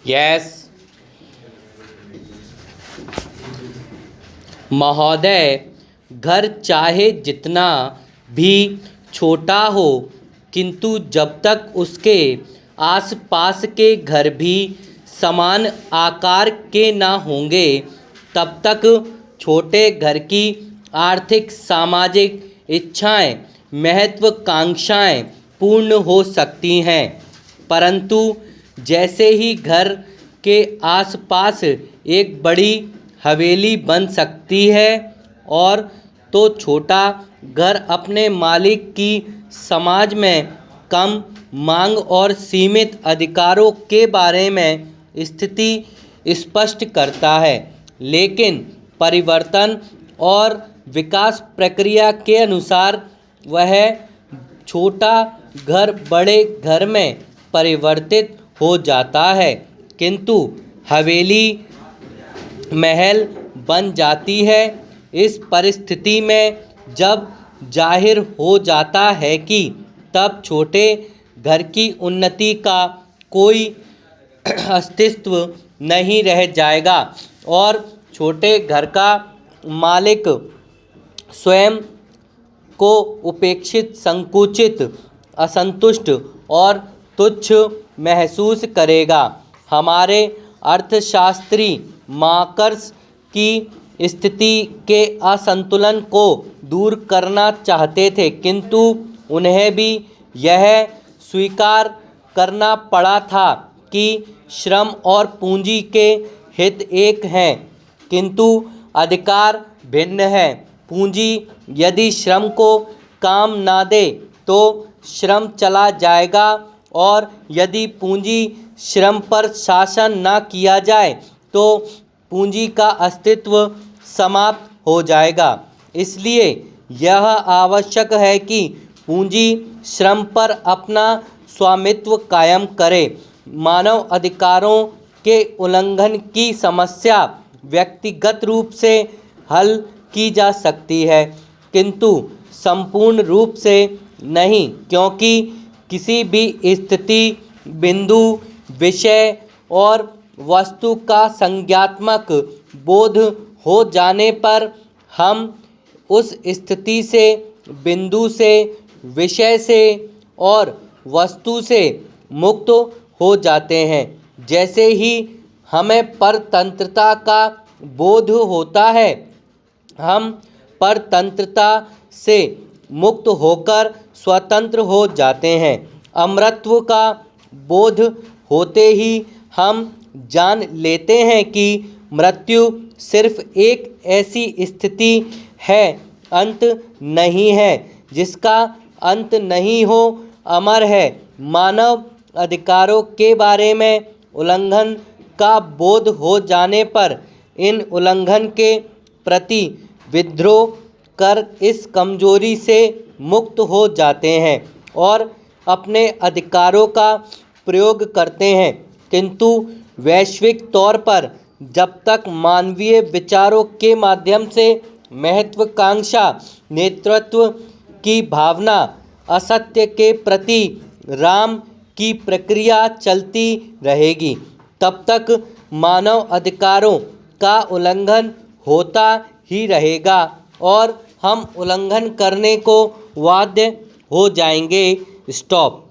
Yes महोदय, घर चाहे जितना भी छोटा हो, किंतु जब तक उसके आसपास के घर भी समान आकार के ना होंगे, तब तक छोटे घर की आर्थिक सामाजिक इच्छाएं, महत्वाकांक्षाएं पूर्ण हो सकती हैं। परंतु जैसे ही घर के आसपास एक बड़ी हवेली बन सकती है, और तो छोटा घर अपने मालिक की समाज में कम मांग और सीमित अधिकारों के बारे में स्थिति स्पष्ट करता है। लेकिन परिवर्तन और विकास प्रक्रिया के अनुसार वह छोटा घर बड़े घर में परिवर्तित हो जाता है, किंतु हवेली महल बन जाती है। इस परिस्थिति में जब जाहिर हो जाता है कि तब छोटे घर की उन्नति का कोई अस्तित्व नहीं रह जाएगा, और छोटे घर का मालिक स्वयं को उपेक्षित, संकुचित, असंतुष्ट और तुच्छ महसूस करेगा। हमारे अर्थशास्त्री मार्क्स की स्थिति के असंतुलन को दूर करना चाहते थे, किंतु उन्हें भी यह स्वीकार करना पड़ा था कि श्रम और पूंजी के हित एक हैं, किंतु अधिकार भिन्न है। पूंजी यदि श्रम को काम ना दे तो श्रम चला जाएगा, और यदि पूंजी श्रम पर शासन ना किया जाए तो पूंजी का अस्तित्व समाप्त हो जाएगा। इसलिए यह आवश्यक है कि पूंजी श्रम पर अपना स्वामित्व कायम करे। मानव अधिकारों के उल्लंघन की समस्या व्यक्तिगत रूप से हल की जा सकती है, किंतु संपूर्ण रूप से नहीं, क्योंकि किसी भी स्थिति, बिंदु, विषय और वस्तु का संज्ञात्मक बोध हो जाने पर हम उस स्थिति से, बिंदु से, विषय से और वस्तु से मुक्त हो जाते हैं। जैसे ही हमें परतंत्रता का बोध होता है, हम परतंत्रता से मुक्त होकर स्वतंत्र हो जाते हैं। अमरत्व का बोध होते ही हम जान लेते हैं कि मृत्यु सिर्फ एक ऐसी स्थिति है, अंत नहीं है, जिसका अंत नहीं हो, अमर है। मानव अधिकारों के बारे में उल्लंघन का बोध हो जाने पर इन उल्लंघन के प्रति विद्रोह कर इस कमजोरी से मुक्त हो जाते हैं और अपने अधिकारों का प्रयोग करते हैं। किंतु वैश्विक तौर पर जब तक मानवीय विचारों के माध्यम से महत्वाकांक्षा, नेतृत्व की भावना, असत्य के प्रति राम की प्रक्रिया चलती रहेगी, तब तक मानव अधिकारों का उल्लंघन होता ही रहेगा और हम उल्लंघन करने को बाध्य हो जाएंगे। स्टॉप।